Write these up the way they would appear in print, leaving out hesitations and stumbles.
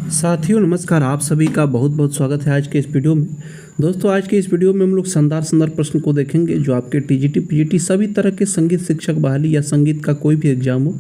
साथियों नमस्कार, आप सभी का बहुत बहुत स्वागत है आज के इस वीडियो में। दोस्तों आज के इस वीडियो में हम लोग शानदार प्रश्न को देखेंगे जो आपके टीजीटी पीजीटी सभी तरह के संगीत शिक्षक बहाली या संगीत का कोई भी एग्जाम हो,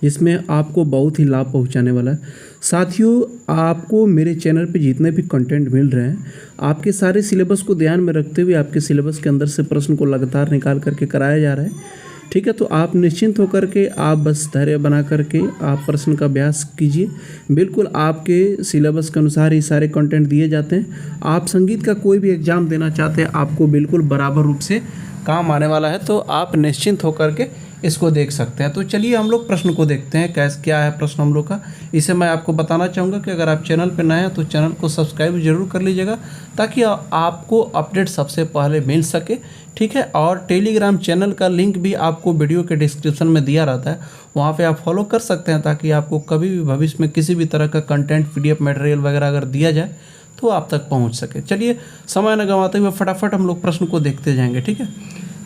जिसमें आपको बहुत ही लाभ पहुंचाने वाला है। साथियों आपको मेरे चैनल पे जितने भी कंटेंट मिल रहे हैं, आपके सारे सिलेबस को ध्यान में रखते हुए आपके सिलेबस के अंदर से प्रश्न को लगातार निकाल करके कराया जा रहा है। ठीक है, तो आप निश्चिंत होकर के आप बस धैर्य बना करके आप प्रश्न का अभ्यास कीजिए। बिल्कुल आपके सिलेबस के अनुसार ही सारे कंटेंट दिए जाते हैं। आप संगीत का कोई भी एग्ज़ाम देना चाहते हैं, आपको बिल्कुल बराबर रूप से काम आने वाला है, तो आप निश्चिंत होकर के इसको देख सकते हैं। तो चलिए हम लोग प्रश्न को देखते हैं क्या है प्रश्न हम लोग का। इसे मैं आपको बताना चाहूँगा कि अगर आप चैनल पर नए हैं तो चैनल को सब्सक्राइब जरूर कर लीजिएगा, ताकि आपको अपडेट सबसे पहले मिल सके। ठीक है, और टेलीग्राम चैनल का लिंक भी आपको वीडियो के डिस्क्रिप्शन में दिया रहता है, वहाँ पे आप फॉलो कर सकते हैं, ताकि आपको कभी भी भविष्य में किसी भी तरह का कंटेंट PDF मटेरियल वगैरह अगर दिया जाए तो आप तक पहुँच सके। चलिए समय न गंवाते हुए फटाफट हम लोग प्रश्न को देखते जाएंगे। ठीक है,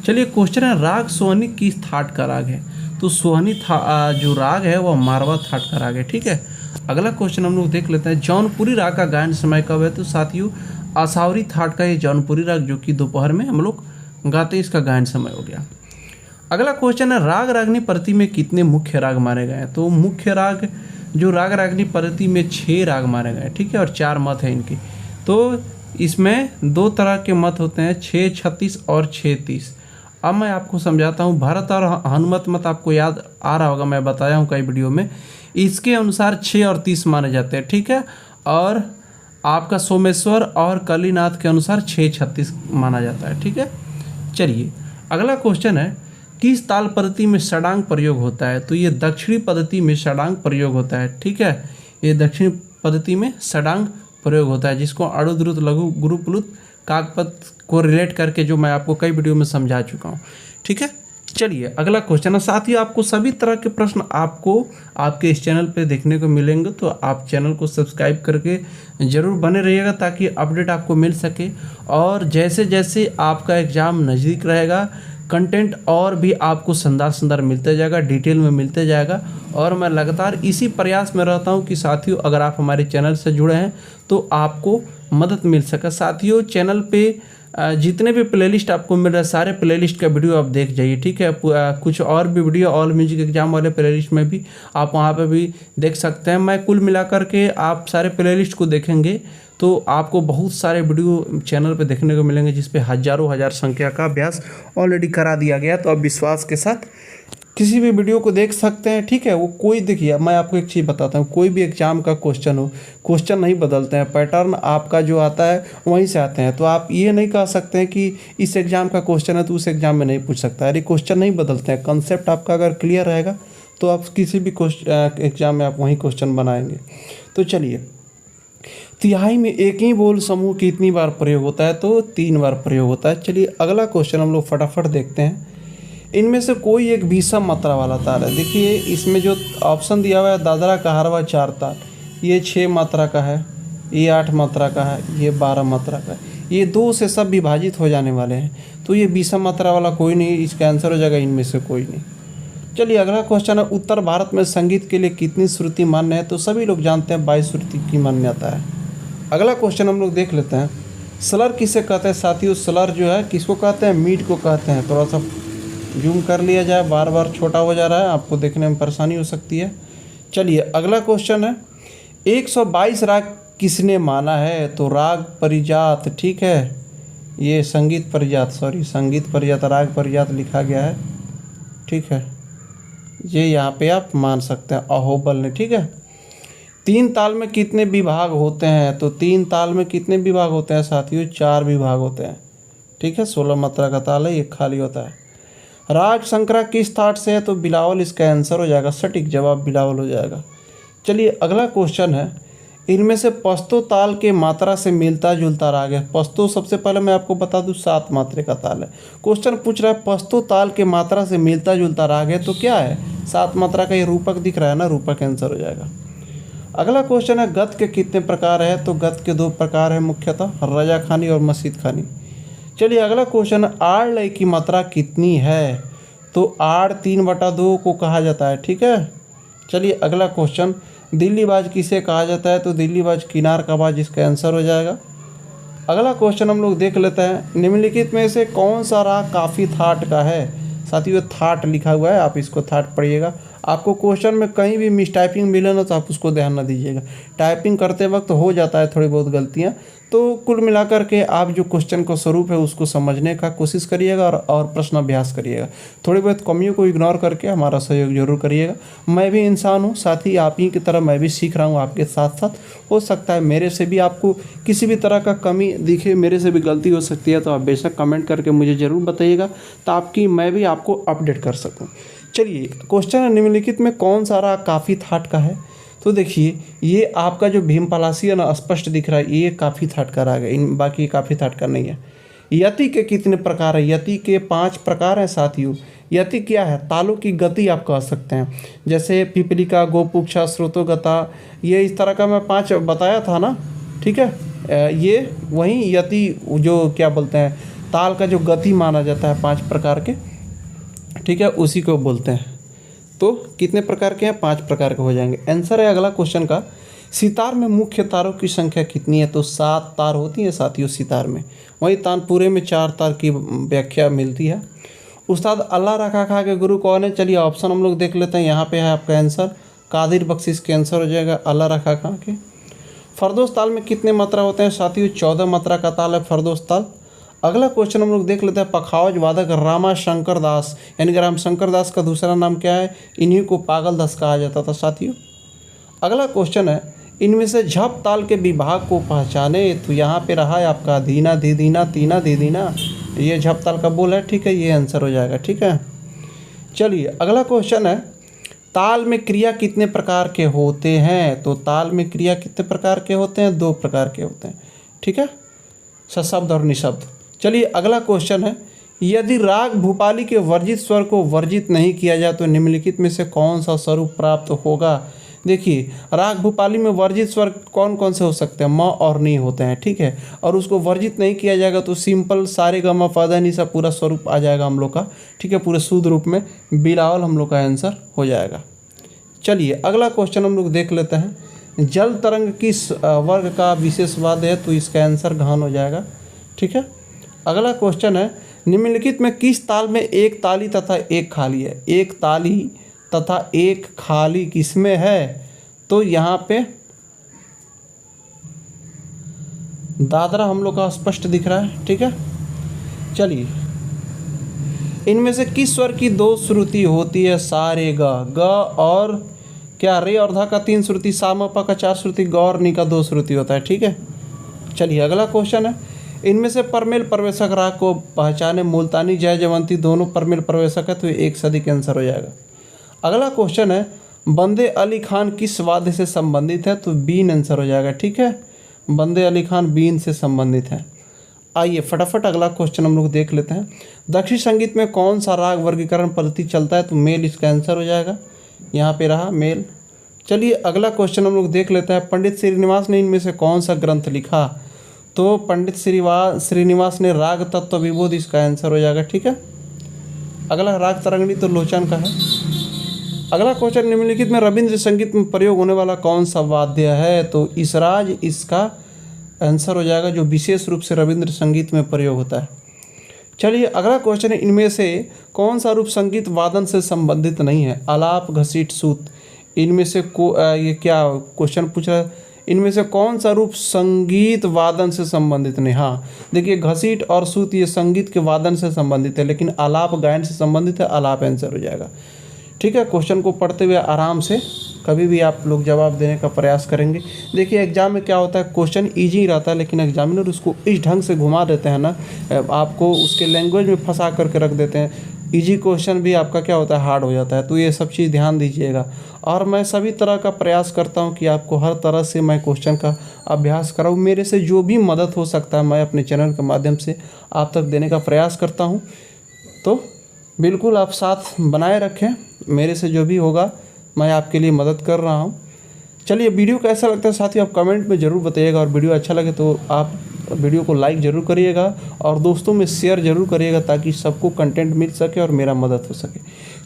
चलिए क्वेश्चन है, राग सोहनी किस थाट का राग है? तो सोहनी जो राग है वह मारवा थाट का राग है। ठीक है, अगला क्वेश्चन हम लोग देख लेते हैं, जौनपुरी राग का गायन समय कब है? तो साथियों आसावरी थाट का ये जौनपुरी राग जो कि दोपहर में हम लोग गाते, इसका गायन समय हो गया। अगला क्वेश्चन है, राग रागनी प्रति में कितने मुख्य राग माने गए हैं? तो मुख्य राग जो राग रागनी प्रति में 6 राग माने गए हैं। ठीक है, और 4 मत हैं इनके। तो इसमें 2 तरह के मत होते हैं, 6 36 और 6 30। अब मैं आपको समझाता हूँ। भरत और हनुमत मत आपको याद आ रहा होगा, मैं बताया हूँ कई वीडियो में। इसके अनुसार 6 और 30 माने जाते हैं। ठीक है, और आपका सोमेश्वर और कलीनाथ के अनुसार 6 36 माना जाता है। ठीक है, चलिए अगला क्वेश्चन है, किस ताल पद्धति में षडांग प्रयोग होता है? तो ये दक्षिणी पद्धति में षडांग प्रयोग होता है। ठीक है, ये दक्षिणी पद्धति में षडांग प्रयोग होता है, जिसको अड़ु द्रुत लघु गुरु प्लुत काकपद को रिलेट करके जो मैं आपको कई वीडियो में समझा चुका हूँ। ठीक है, चलिए अगला क्वेश्चन है। साथ ही आपको सभी तरह के प्रश्न आपको आपके इस चैनल पे देखने को मिलेंगे, तो आप चैनल को सब्सक्राइब करके ज़रूर बने रहिएगा, ताकि अपडेट आपको मिल सके। और जैसे जैसे आपका एग्ज़ाम नज़दीक रहेगा, कंटेंट और भी आपको शानदार मिलते जाएगा, डिटेल में मिलते जाएगा। और मैं लगातार इसी प्रयास में रहता हूँ कि साथियों अगर आप हमारे चैनल से जुड़े हैं तो आपको मदद मिल सके। साथियों चैनल पे जितने भी प्लेलिस्ट आपको मिल रहा है, सारे प्लेलिस्ट का वीडियो आप देख जाइए। ठीक है, कुछ और भी वीडियो ऑल म्यूजिक एग्जाम वाले प्लेलिस्ट में भी आप वहाँ पे भी देख सकते हैं। मैं कुल मिलाकर के आप सारे प्लेलिस्ट को देखेंगे तो आपको बहुत सारे वीडियो चैनल पे देखने को मिलेंगे, जिस पे हज़ारों संख्या का अभ्यास ऑलरेडी करा दिया गया। तो आप विश्वास के साथ किसी भी वीडियो को देख सकते हैं। ठीक है, वो कोई देखिए, मैं आपको एक चीज़ बताता हूँ, कोई भी एग्जाम का क्वेश्चन हो, क्वेश्चन नहीं बदलते हैं, पैटर्न आपका जो आता है वहीं से आते हैं। तो आप ये नहीं कह सकते हैं कि इस एग्ज़ाम का क्वेश्चन है तो उस एग्ज़ाम में नहीं पूछ सकता है। अरे क्वेश्चन नहीं बदलते हैं, कंसेप्ट आपका अगर क्लियर रहेगा तो आप किसी भी एग्जाम में आप वहीं क्वेश्चन बनाएंगे। तो चलिए, तिहाई में एक ही बोल समूह कितनी बार प्रयोग होता है? तो 3 बार प्रयोग होता है। चलिए अगला क्वेश्चन हम लोग फटाफट देखते हैं। इनमें से कोई एक विषम मात्रा वाला ताल है। देखिए इसमें जो ऑप्शन दिया हुआ है, दादरा कहारवा 4 ताल, ये 6 मात्रा का है, ये 8 मात्रा का है, ये 12 मात्रा का है। ये 2 से सब विभाजित हो जाने वाले हैं, तो ये विषम मात्रा वाला कोई नहीं, इसका आंसर हो जाएगा इनमें से कोई नहीं। चलिए अगला क्वेश्चन है, उत्तर भारत में संगीत के लिए कितनी श्रुति मान्य है? तो सभी लोग जानते हैं 22 श्रुति की मान्यता है। अगला क्वेश्चन हम लोग देख लेते हैं, स्लर किसे कहते हैं? साथियों स्लर जो है किसको कहते हैं? मीट को कहते हैं। थोड़ा सा जूम कर लिया जाए, बार बार छोटा हो जा रहा है, आपको देखने में परेशानी हो सकती है। चलिए अगला क्वेश्चन है, 122 राग किसने माना है? तो राग परिजात। ठीक है, ये संगीत परिजात राग परिजात लिखा गया है। ठीक है, ये यहाँ पे आप मान सकते हैं अहोबल ने। ठीक है, 3 ताल में कितने विभाग होते हैं? तो 3 ताल में कितने विभाग होते हैं साथियों? 4 विभाग होते हैं। ठीक है, 16 मात्रा का ताल है, ये खाली होता है। राग संक्रा किस थाट से है? तो बिलावल इसका आंसर हो जाएगा, सटीक जवाब बिलावल हो जाएगा। चलिए अगला क्वेश्चन है, इनमें से पस्तो ताल के मात्रा से मिलता जुलता राग है? पस्तो सबसे पहले मैं आपको बता दूं 7 मात्रे का ताल है। क्वेश्चन पूछ रहा है पस्तो ताल के मात्रा से मिलता जुलता राग है, तो क्या है? 7 मात्रा का ये रूपक दिख रहा है ना, रूपक आंसर हो जाएगा। अगला क्वेश्चन है, गत के कितने प्रकार है? तो गत के 2 प्रकार है मुख्यतः, रजा खानी और मसीद खानी। चलिए अगला क्वेश्चन है, आड़ लय की मात्रा कितनी है? तो आड़ 3/2 को कहा जाता है। ठीक है, चलिए अगला क्वेश्चन, दिल्ली बाज किसे कहा जाता है? तो दिल्ली बाज किनार का बाज इसका आंसर हो जाएगा। अगला क्वेश्चन हम लोग देख लेते हैं, निम्नलिखित में से कौन सा राग काफ़ी थाट का है? साथियों थाट लिखा हुआ है, आप इसको थाट पढ़िएगा। आपको क्वेश्चन में कहीं भी मिस टाइपिंग मिले ना तो आप उसको ध्यान न दीजिएगा, टाइपिंग करते वक्त हो जाता है थोड़ी बहुत गलतियाँ। तो कुल मिलाकर के आप जो क्वेश्चन का स्वरूप है उसको समझने का कोशिश करिएगा और प्रश्न अभ्यास करिएगा। थोड़ी बहुत कमियों को इग्नोर करके हमारा सहयोग जरूर करिएगा। मैं भी इंसान हूँ, साथ ही आप ही की तरह मैं भी सीख रहा हूँ आपके साथ साथ। हो सकता है मेरे से भी आपको किसी भी तरह का कमी दिखे, मेरे से भी गलती हो सकती है, तो आप बेशक कमेंट करके मुझे ज़रूर बताइएगा ताकि मैं भी आपको अपडेट कर सकूँ। चलिए क्वेश्चन है, निम्नलिखित में कौन सा राग काफ़ी थाट का है? तो देखिए ये आपका जो भीम पलासी है ना स्पष्ट दिख रहा है, ये काफ़ी थाट का राग है, इन बाकी काफ़ी थाट का नहीं है। यति के कितने प्रकार है? यति के 5 प्रकार हैं साथियों। यति क्या है? तालों की गति आप कह सकते हैं, जैसे पिपलिका, गोपुक्षा, श्रोतोगता, ये इस तरह का मैं 5 बताया था ना, ठीक है। ये वही यति जो क्या बोलते हैं ताल का जो गति माना जाता है 5 प्रकार के, ठीक है, उसी को बोलते हैं। तो कितने प्रकार के हैं? 5 प्रकार के हो जाएंगे। आंसर है अगला क्वेश्चन का, सितार में मुख्य तारों की संख्या कितनी है? तो 7 तार होती है साथियों सितार में, वही तानपुरे में 4 तार की व्याख्या मिलती है। उस्ताद अल्लाह रखा खा के गुरु कौन है? चलिए ऑप्शन हम लोग देख लेते हैं, यहाँ पे है आपका आंसर कादिर बख्शिश के आंसर हो जाएगा अल्लाह रखा खा के। फरदोस ताल में कितने मात्रा होते हैं साथियों? 14 मात्रा का ताल है फरदोस ताल। अगला क्वेश्चन हम लोग देख लेते हैं, पखावज वादक रामा शंकर दास यानी कि राम शंकर दास का दूसरा नाम क्या है? इन्हीं को पागल दास कहा जाता था साथियों। अगला क्वेश्चन है, इनमें से झप ताल के विभाग को पहचाने? तो यहाँ पे रहा है आपका धीना धीदीना तीना धीदीना, ये झप ताल का बोल है, ठीक है, ये आंसर हो जाएगा, ठीक है। चलिए अगला क्वेश्चन है, ताल में क्रिया कितने प्रकार के होते हैं? तो ताल में क्रिया कितने प्रकार के होते हैं? 2 प्रकार के होते हैं, ठीक है, सशब्द और निशब्द। चलिए अगला क्वेश्चन है, यदि राग भूपाली के वर्जित स्वर को वर्जित नहीं किया जाए तो निम्नलिखित में से कौन सा स्वरूप प्राप्त होगा? देखिए राग भूपाली में वर्जित स्वर कौन कौन से हो सकते हैं? म और नी होते हैं, ठीक है, और उसको वर्जित नहीं किया जाएगा तो सिंपल सारे ग म प ध नि सा पूरा स्वरूप आ जाएगा हम लोग का, ठीक है, पूरे शुद्ध रूप में बिलावल हम लोग का आंसर हो जाएगा। चलिए अगला क्वेश्चन हम लोग देख लेते हैं, जल तरंग किस वर्ग का विशेष वाद्य है? तो इसका आंसर घान हो जाएगा, ठीक है। अगला क्वेश्चन है, निम्नलिखित में किस ताल में एक ताली तथा एक खाली है? एक ताली तथा एक खाली किसमें है? तो यहाँ पे दादरा हम लोग का स्पष्ट दिख रहा है, ठीक है। चलिए इनमें से किस स्वर की 2 श्रुति होती है? सा रे ग और क्या रे और धा का 3 श्रुति, सा म प का 4 श्रुति, ग और नी का 2 श्रुति होता है, ठीक है। चलिए अगला क्वेश्चन है, इनमें से परमेल प्रवेशक राग को पहचाने? मुल्तानी जय जयवंती दोनों परमेल प्रवेशक है, तो ये 1 सदी के आंसर हो जाएगा। अगला क्वेश्चन है, बंदे अली खान किस वाद्य से संबंधित है? तो बीन आंसर हो जाएगा, ठीक है, बंदे अली खान बीन से संबंधित है। आइए फटाफट अगला क्वेश्चन हम लोग देख लेते हैं, दक्षिण संगीत में कौन सा राग वर्गीकरण पद्धति चलता है? तो मेल इसका आंसर हो जाएगा, यहाँ पे रहा मेल। चलिए अगला क्वेश्चन हम लोग देख लेते हैं, पंडित श्रीनिवास ने इनमें से कौन सा ग्रंथ लिखा? तो पंडित श्रीनिवास ने राग तत्व विबोध, इसका आंसर हो जाएगा, ठीक है। अगला राग तरंगिणी तो लोचन का है। अगला क्वेश्चन, निम्नलिखित में रविंद्र संगीत में प्रयोग होने वाला कौन सा वाद्य है? तो इसराज इसका आंसर हो जाएगा, जो विशेष रूप से रविंद्र संगीत में प्रयोग होता है। चलिए अगला क्वेश्चन है, इनमें से कौन सा रूप संगीत वादन से संबंधित नहीं है? आलाप, घसीट, सूत, इनमें से ये क्या क्वेश्चन पूछ रहा है, इनमें से कौन सा रूप संगीत वादन से संबंधित नहीं? हाँ देखिए घसीट और सूत ये संगीत के वादन से संबंधित है, लेकिन आलाप गायन से संबंधित है, आलाप आंसर हो जाएगा, ठीक है। क्वेश्चन को पढ़ते हुए आराम से कभी भी आप लोग जवाब देने का प्रयास करेंगे। देखिए एग्जाम में क्या होता है, क्वेश्चन ईजी रहता है लेकिन एग्जामिनर उसको इस ढंग से घुमा देते हैं ना, आपको उसके लैंग्वेज में फंसा करके रख देते हैं, इजी क्वेश्चन भी आपका क्या होता है हार्ड हो जाता है। तो ये सब चीज़ ध्यान दीजिएगा, और मैं सभी तरह का प्रयास करता हूँ कि आपको हर तरह से मैं क्वेश्चन का अभ्यास कराऊँ। मेरे से जो भी मदद हो सकता है मैं अपने चैनल के माध्यम से आप तक देने का प्रयास करता हूँ। तो बिल्कुल आप साथ बनाए रखें, मेरे से जो भी होगा मैं आपके लिए मदद कर रहा हूँ। चलिए वीडियो कैसा लगता है साथियों आप कमेंट में ज़रूर बताइएगा, और वीडियो अच्छा लगे तो आप वीडियो को लाइक ज़रूर करिएगा और दोस्तों में शेयर ज़रूर करिएगा ताकि सबको कंटेंट मिल सके और मेरा मदद हो सके।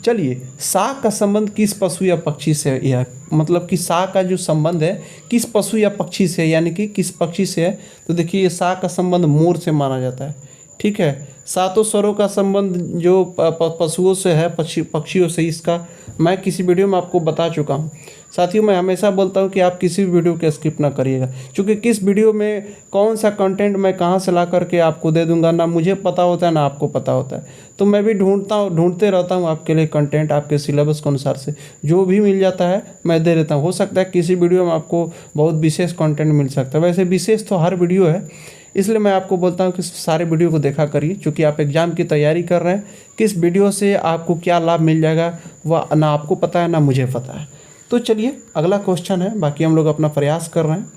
चलिए, साग का संबंध किस पशु या पक्षी से है, या मतलब कि साग का जो संबंध है किस पशु या पक्षी से, यानी कि किस पक्षी से है, तो देखिए ये साग का संबंध मोर से माना जाता है। ठीक है, सातों स्वरों का संबंध जो पशुओं से है, पक्षियों से, इसका मैं किसी वीडियो में आपको बता चुका हूँ। साथियों, मैं हमेशा बोलता हूँ कि आप किसी भी वीडियो को स्किप ना करिएगा, क्योंकि किस वीडियो में कौन सा कंटेंट मैं कहाँ से ला करके आपको दे दूँगा, ना मुझे पता होता है ना आपको पता होता है। तो मैं भी ढूंढते रहता हूँ आपके लिए कंटेंट, आपके सिलेबस के अनुसार से जो भी मिल जाता है मैं दे देता हूँ। हो सकता है किसी वीडियो में आपको बहुत विशेष कंटेंट मिल सकता है, वैसे विशेष तो हर वीडियो है, इसलिए मैं आपको बोलता हूँ कि सारे वीडियो को देखा करिए, क्योंकि आप एग्ज़ाम की तैयारी कर रहे हैं। किस वीडियो से आपको क्या लाभ मिल जाएगा वह ना आपको पता है ना मुझे पता है। तो चलिए अगला क्वेश्चन है, बाकी हम लोग अपना प्रयास कर रहे हैं।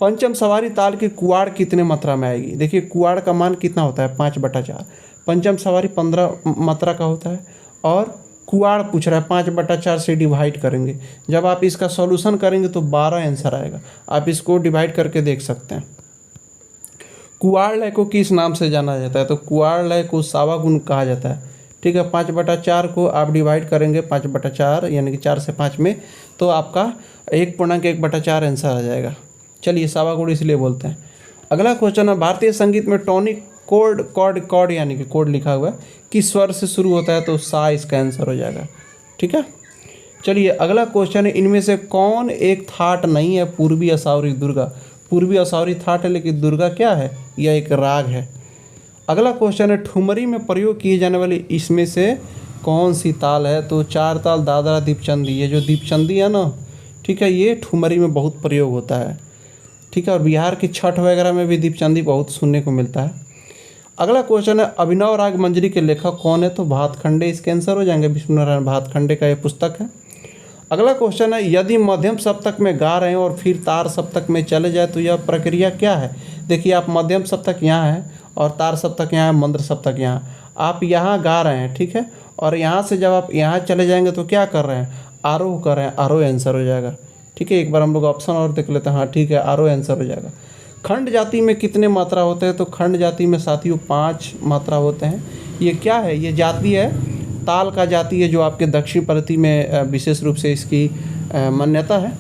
पंचम सवारी ताल की कुआड़ कितने मात्रा में आएगी? देखिए कुआड़ का मान कितना होता है, 5/4। पंचम सवारी 15 मात्रा का होता है और कुआड़ पूछ रहा है 5/4 से डिवाइड करेंगे। जब आप इसका सॉल्यूशन करेंगे तो 12 आंसर आएगा। आप इसको डिवाइड करके देख सकते हैं। कुआड़ लय को किस नाम से जाना जाता है? तो कुआड़ लय को सावा गुण कहा जाता है। ठीक है, 5/4 को आप डिवाइड करेंगे 5/4 यानी कि 4 से 5 में, तो आपका 1.1/4 आंसर आ जाएगा। चलिए, सावा गुण इसलिए बोलते हैं। अगला क्वेश्चन है, भारतीय संगीत में टॉनिक कॉर्ड यानी कि कोड लिखा हुआ है किस स्वर से शुरू होता है? तो सा इसका आंसर हो जाएगा। ठीक है, चलिए अगला क्वेश्चन है, इनमें से कौन एक थाट नहीं है पूर्वी असावरी दुर्गा? पूर्वी असावरी थाट है, लेकिन दुर्गा क्या है? यह एक राग है। अगला क्वेश्चन है, ठुमरी में प्रयोग किए जाने वाली इसमें से कौन सी ताल है? तो 4 ताल दादरा दीपचंदी। ये जो दीपचंदी है ना, ठीक है, ये ठुमरी में बहुत प्रयोग होता है। ठीक है, और बिहार की छठ वगैरह में भी दीपचंदी बहुत सुनने को मिलता है। अगला क्वेश्चन है, अभिनव राग मंजरी के लेखक कौन है? तो भातखंडे इसके आंसर हो जाएंगे। विष्णु नारायण भातखंडे का ये पुस्तक है। अगला क्वेश्चन है, यदि मध्यम सप्तक में गा रहे हैं और फिर तार सप्तक में चले जाए तो यह प्रक्रिया क्या है? देखिए, आप मध्यम सप्तक यहाँ है और तार सप्तक यहाँ है, मंद्र सप्तक यहाँ। आप यहाँ गा रहे हैं, ठीक है, और यहाँ से जब आप यहाँ चले जाएंगे तो क्या कर रहे हैं? आरोह कर रहे हैं। आरोह आंसर हो जाएगा। ठीक है, एक बार हम लोग ऑप्शन और देख लेते हैं। हाँ ठीक है, आरोह आंसर हो जाएगा। खंड जाति में कितने मात्रा होते हैं? तो खंड जाति में साथियों 5 मात्रा होते हैं। ये क्या है? ये जाति है, ताल का जाति है, जो आपके दक्षिण प्रति में विशेष रूप से इसकी मान्यता है।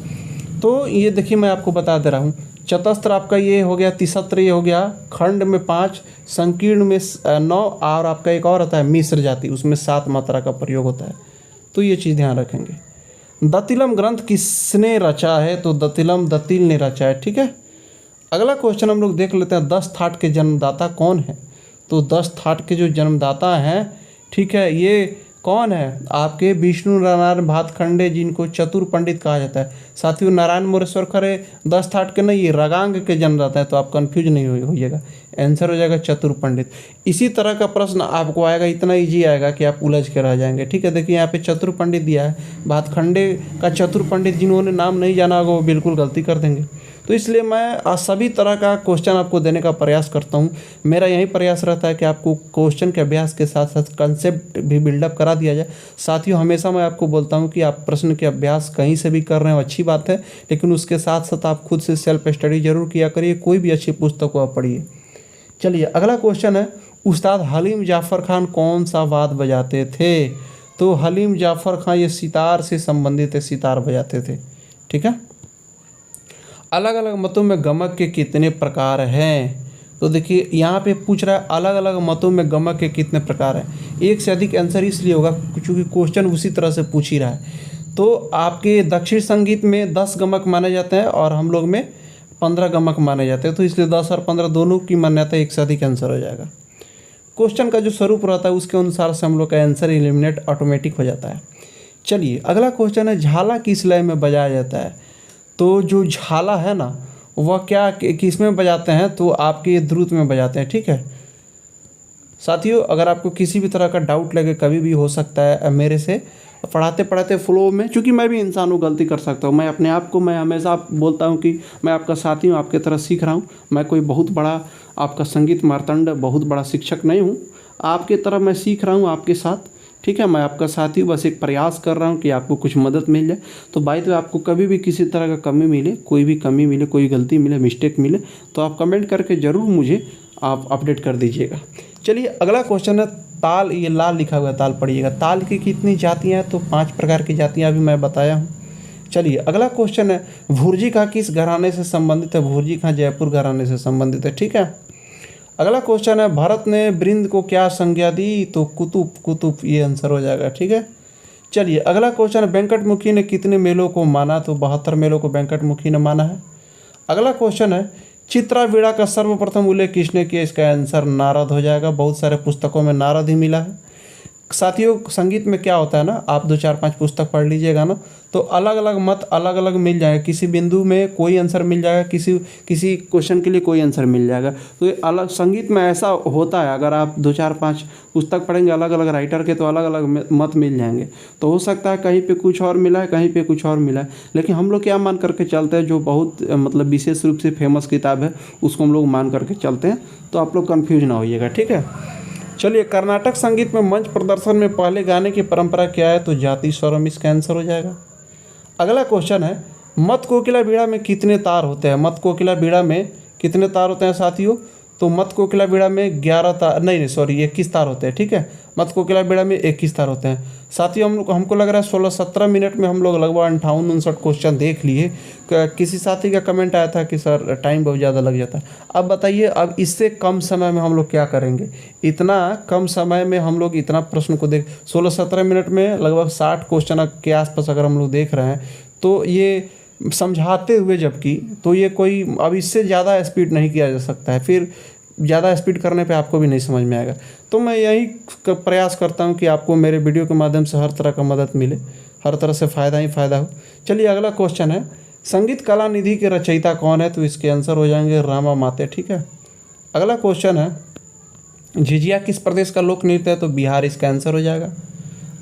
तो ये देखिए, मैं आपको बता दे रहा हूँ। चतस्त्र आपका ये हो गया, तिसत्र ये हो गया, खंड में 5, संकीर्ण में 9, और आपका एक और आता है मिश्र जाति, उसमें 7 मात्रा का प्रयोग होता है। तो ये चीज़ ध्यान रखेंगे। दतिलम ग्रंथ किसने रचा है? तो दतिलम दतिल ने रचा है। ठीक है, अगला क्वेश्चन हम लोग देख लेते हैं, 10 थाट के जन्मदाता कौन है? तो 10 थाट के जो जन्मदाता हैं, ठीक है, ये कौन है? आपके विष्णु नारायण भातखंडे, जिनको चतुर पंडित कहा जाता है। साथियों, नारायण मोरेश्वर खरे 10 थाट के नहीं, ये रागांग के जन्मदाता है, तो आप कंफ्यूज नहीं होइएगा। आंसर हो जाएगा चतुर पंडित। इसी तरह का प्रश्न आपको आएगा, इतना इजी आएगा कि आप उलझ के रह जाएंगे। ठीक है, देखिए यहाँ पे चतुर पंडित दिया है, भातखंडे का चतुर पंडित, जिन्होंने नाम नहीं जाना होगा वो बिल्कुल गलती कर देंगे। तो इसलिए मैं सभी तरह का क्वेश्चन आपको देने का प्रयास करता हूँ। मेरा यही प्रयास रहता है कि आपको क्वेश्चन के अभ्यास के साथ साथ कंसेप्ट भी बिल्डअप करा दिया जाए। साथियों, हमेशा मैं आपको बोलता हूँ कि आप प्रश्न के अभ्यास कहीं से भी कर रहे हो, अच्छी बात है, लेकिन उसके साथ साथ आप खुद से सेल्फ स्टडी जरूर किया करिए। कोई भी अच्छी पुस्तक को आप पढ़िए। चलिए अगला क्वेश्चन है, उस्ताद हलीम जाफ़र खान कौन सा वाद्य बजाते थे? तो हलीम जाफ़र खान ये सितार से संबंधित है, सितार बजाते थे। ठीक है, अलग अलग मतों में गमक के कितने प्रकार हैं? तो देखिए यहाँ पे पूछ रहा है अलग अलग मतों में गमक के कितने प्रकार हैं। एक से अधिक आंसर इसलिए होगा क्योंकि क्वेश्चन उसी तरह से पूछ ही रहा है। तो आपके दक्षिण संगीत में 10 गमक माने जाते हैं और हम लोग में 15 गमक माने जाते हैं। तो इसलिए 10 और 15 दोनों की मान्यता एक से अधिक आंसर हो जाएगा। क्वेश्चन का जो स्वरूप रहता है उसके अनुसार से हम लोग का आंसर एलिमिनेट ऑटोमेटिक हो जाता है। चलिए अगला क्वेश्चन है, झाला किस लय में बजाया जाता है? तो जो झाला है ना, वह क्या किस में बजाते हैं? तो आपके द्रुत में बजाते हैं। ठीक है साथियों, अगर आपको किसी भी तरह का डाउट लगे, कभी भी हो सकता है मेरे से पढ़ाते पढ़ाते फ्लो में, क्योंकि मैं भी इंसान हूँ, गलती कर सकता हूँ। मैं अपने आप को, मैं हमेशा बोलता हूँ कि मैं आपका साथी हूँ, आपके तरह सीख रहा हूँ। मैं कोई बहुत बड़ा आपका संगीत मार्तंड बहुत बड़ा शिक्षक नहीं हूँ, आपके तरह मैं सीख रहा हूँ आपके साथ। ठीक है। मैं आपका साथी हूँ, बस एक प्रयास कर रहा हूँ कि आपको कुछ मदद मिल जाए। तो बाय द वे आपको कभी भी किसी तरह का कमी मिले, कोई भी कमी मिले, कोई गलती मिले, मिस्टेक मिले, तो आप कमेंट करके ज़रूर मुझे आप अपडेट कर दीजिएगा। चलिए अगला क्वेश्चन है ताल, ये लाल लिखा हुआ है ताल, पढ़िएगा। ताल की कितनी जातियाँ हैं? तो 5 प्रकार की जातियाँ अभी मैं बताया हूँ। चलिए अगला क्वेश्चन है भुर्जी खां किस घराने से संबंधित है? भुर्जी खां जयपुर घराने से संबंधित है, ठीक है। अगला क्वेश्चन है भारत ने ब्रिंद को क्या संज्ञा दी? तो कुतुब, कुतुब ये आंसर हो जाएगा, ठीक है। चलिए अगला क्वेश्चन है वेंकटमुखी ने कितने मेलों को माना? तो 72 मेलों को वेंकटमुखी ने माना है। अगला क्वेश्चन है चित्रावीड़ा का सर्वप्रथम उल्लेख किसने किया? इसका आंसर नारद हो जाएगा। बहुत सारे पुस्तकों में नारद ही मिला है। साथियों संगीत में क्या होता है ना, आप 2 4 5 पुस्तक पढ़ लीजिएगा ना, तो अलग अलग मत अलग अलग मिल जाएगा। किसी बिंदु में कोई आंसर मिल जाएगा, किसी क्वेश्चन के लिए कोई आंसर मिल जाएगा। तो ये अलग संगीत में ऐसा होता है, अगर आप 2 4 5 पुस्तक पढ़ेंगे अलग अलग राइटर के, तो अलग अलग मत मिल जाएंगे। तो हो सकता है कहीं पे कुछ और मिला है, कहीं पे कुछ और मिला है, लेकिन हम लोग क्या मान करके चलते हैं, जो बहुत मतलब विशेष रूप से फेमस किताब है उसको हम लोग मान करके चलते हैं। तो आप लोग कन्फ्यूज ना होइएगा, ठीक है। चलिए कर्नाटक संगीत में मंच प्रदर्शन में पहले गाने की परंपरा क्या है? तो जाति स्वरम इसका आंसर हो जाएगा। अगला क्वेश्चन है मत कोकिला बीड़ा में कितने तार होते हैं? मत कोकिला बीड़ा में कितने तार होते हैं साथियों? तो मत कोकिला बीड़ा में 11 तार, नहीं सॉरी 21 तार होते हैं, ठीक है। मत कोकिला बीड़ा में 21 तार होते हैं साथियों। हमको लग रहा है 16-17 मिनट में हम लोग लगभग 58-59 क्वेश्चन देख लिए। किसी साथी का कमेंट आया था कि सर टाइम बहुत ज़्यादा लग जाता है। अब बताइए, अब इससे कम समय में हम लोग क्या करेंगे? इतना कम समय में हम लोग इतना प्रश्न को देख 16-17 मिनट में लगभग 60 क्वेश्चन के आसपास अगर हम लोग देख रहे हैं, तो ये समझाते हुए जबकि, तो ये कोई अब इससे ज़्यादा स्पीड नहीं किया जा सकता है। फिर ज़्यादा स्पीड करने पे आपको भी नहीं समझ में आएगा। तो मैं यही प्रयास करता हूँ कि आपको मेरे वीडियो के माध्यम से हर तरह का मदद मिले, हर तरह से फ़ायदा ही फ़ायदा हो। चलिए अगला क्वेश्चन है संगीत कला निधि के रचयिता कौन है? तो इसके आंसर हो जाएंगे रामा माते, ठीक है। अगला क्वेश्चन है झिझिया किस प्रदेश का लोक नृत्य है? तो बिहार इसका आंसर हो जाएगा।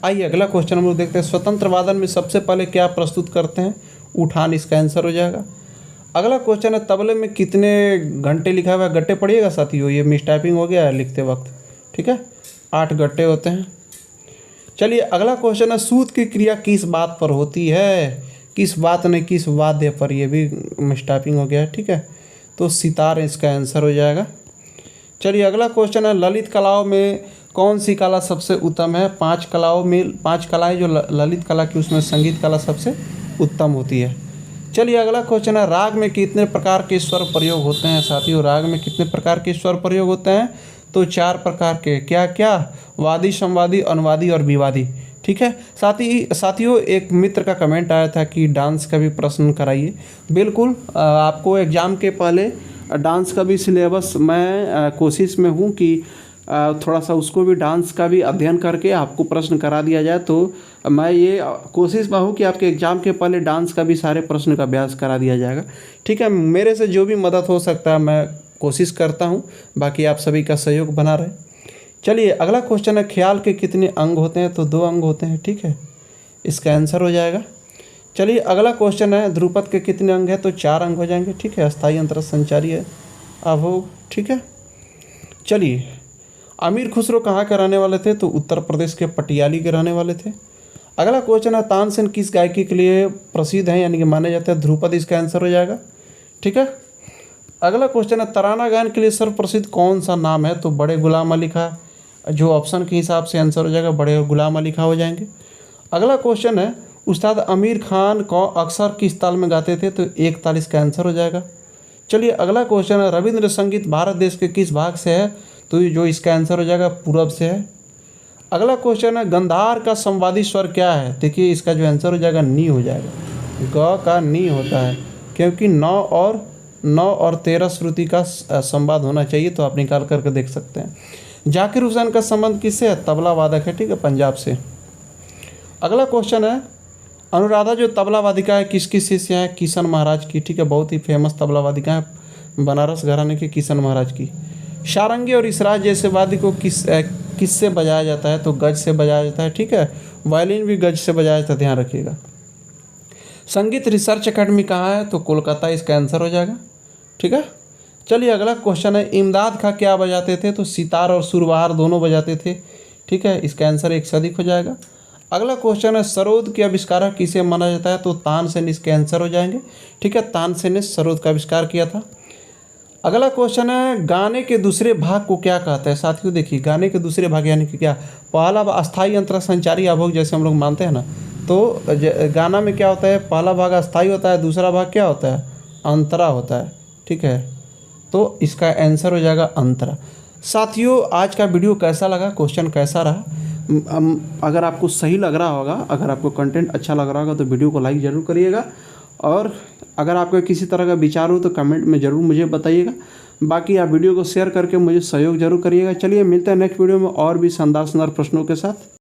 आइए अगला क्वेश्चन हम लोग देखते हैं स्वतंत्र वादन में सबसे पहले क्या प्रस्तुत करते हैं? उठान इसका आंसर हो जाएगा। अगला क्वेश्चन है तबले में कितने घंटे लिखा हुआ है? गट्टे पढ़िएगा साथियों, ये मिस टाइपिंग हो गया है लिखते वक्त, ठीक है। 8 गट्टे होते हैं। चलिए अगला क्वेश्चन है सूत की क्रिया किस बात पर होती है? किस बात नहीं, किस वाद्य पर, ये भी मिस टाइपिंग हो गया है, ठीक है। तो सितार इसका आंसर हो जाएगा। चलिए अगला क्वेश्चन है ललित कलाओं में कौन सी कला सबसे उत्तम है? 5 कलाओं में 5 कलाएँ जो ललित कला की, उसमें संगीत कला सबसे उत्तम होती है। चलिए अगला क्वेश्चन है राग में कितने प्रकार के स्वर प्रयोग होते हैं साथियों? राग में कितने प्रकार के स्वर प्रयोग होते हैं? तो 4 प्रकार के। क्या क्या? वादी, संवादी, अनुवादी और विवादी, ठीक है। साथियों एक मित्र का कमेंट आया था कि डांस का भी प्रश्न कराइए। बिल्कुल, आपको एग्ज़ाम के पहले डांस का भी सिलेबस मैं कोशिश में हूँ कि थोड़ा सा उसको भी, डांस का भी अध्ययन करके आपको प्रश्न करा दिया जाए। तो मैं ये कोशिश में हूँ कि आपके एग्ज़ाम के पहले डांस का भी सारे प्रश्न का अभ्यास करा दिया जाएगा, ठीक है। मेरे से जो भी मदद हो सकता है मैं कोशिश करता हूँ, बाकी आप सभी का सहयोग बना रहे। चलिए अगला क्वेश्चन है ख्याल के कितने अंग होते हैं? तो 2 अंग होते हैं, ठीक है। इसका आंसर हो जाएगा। चलिए अगला क्वेश्चन है ध्रुपद के कितने अंग हैं? तो 4 अंग हो जाएंगे, ठीक है। अस्थायी अंतर संचारी है अभोग, ठीक है। चलिए अमीर खुसरो कहाँ के रहने वाले थे? तो उत्तर प्रदेश के पटियाली के रहने वाले थे। अगला क्वेश्चन है तानसेन किस गायकी के लिए प्रसिद्ध हैं, यानी कि माने जाते हैं? ध्रुपद इसका आंसर हो जाएगा, ठीक है। अगला क्वेश्चन है तराना गायन के लिए सर्वप्रसिद्ध कौन सा नाम है? तो बड़े गुलाम अली खां, जो ऑप्शन के हिसाब से आंसर हो जाएगा बड़े गुलाम अली खां हो जाएंगे। अगला क्वेश्चन है उस्ताद आमिर खान को अक्सर किस ताल में गाते थे? तो 1 ताल इसका आंसर हो जाएगा। चलिए अगला क्वेश्चन है रविंद्र संगीत भारत देश के किस भाग से है? तो जो इसका आंसर हो जाएगा पूरब से है। अगला क्वेश्चन है गंधार का संवादी स्वर क्या है? देखिए इसका जो आंसर हो जाएगा नी हो जाएगा। ग का नी होता है, क्योंकि 9 और 13 श्रुति का संवाद होना चाहिए। तो आप निकाल करके देख सकते हैं। जाकिर हुसैन का संबंध किससे है? तबला वादक है, ठीक है, पंजाब से। अगला क्वेश्चन है अनुराधा जो तबला वादिका है किसकी शिष्य है? किशन महाराज की, ठीक है। बहुत ही फेमस तबला वादिका है बनारस घराने के किशन महाराज की। सारंगी और इसराज जैसे वाद्य को किससे बजाया जाता है? तो गज से बजाया जाता है, ठीक है। वायलिन भी गज से बजाया जाता है, ध्यान रखिएगा। संगीत रिसर्च एकेडमी कहाँ है? तो कोलकाता इसका आंसर हो जाएगा, ठीक है। चलिए अगला क्वेश्चन है इमदाद खां क्या बजाते थे? तो सितार और सुरबहार दोनों बजाते थे, ठीक है, इसका आंसर 1 से अधिक हो जाएगा। अगला क्वेश्चन है सरोद के आविष्कारक किसे माना जाता है, तो तानसेन के आंसर हो जाएंगे। ठीक है, तानसेन ने सरोद का आविष्कार किया था। अगला क्वेश्चन है गाने के दूसरे भाग को क्या कहते हैं। साथियों देखिए, गाने के दूसरे भाग यानी कि क्या, पहला अस्थायी अंतरा संचारी अभोग जैसे हम लोग मानते हैं ना, तो गाना में क्या होता है, पहला भाग अस्थायी होता है, दूसरा भाग क्या होता है, अंतरा होता है। ठीक है, तो इसका आंसर हो जाएगा अंतरा। साथियों आज का वीडियो कैसा लगा, क्वेश्चन कैसा रहा, अगर आपको सही लग रहा होगा, अगर आपको कंटेंट अच्छा लग रहा होगा तो वीडियो को लाइक ज़रूर करिएगा, और अगर आपका किसी तरह का विचार हो तो कमेंट में ज़रूर मुझे बताइएगा। बाकी आप वीडियो को शेयर करके मुझे सहयोग जरूर करिएगा। चलिए मिलते हैं नेक्स्ट वीडियो में और भी शानदार प्रश्नों के साथ।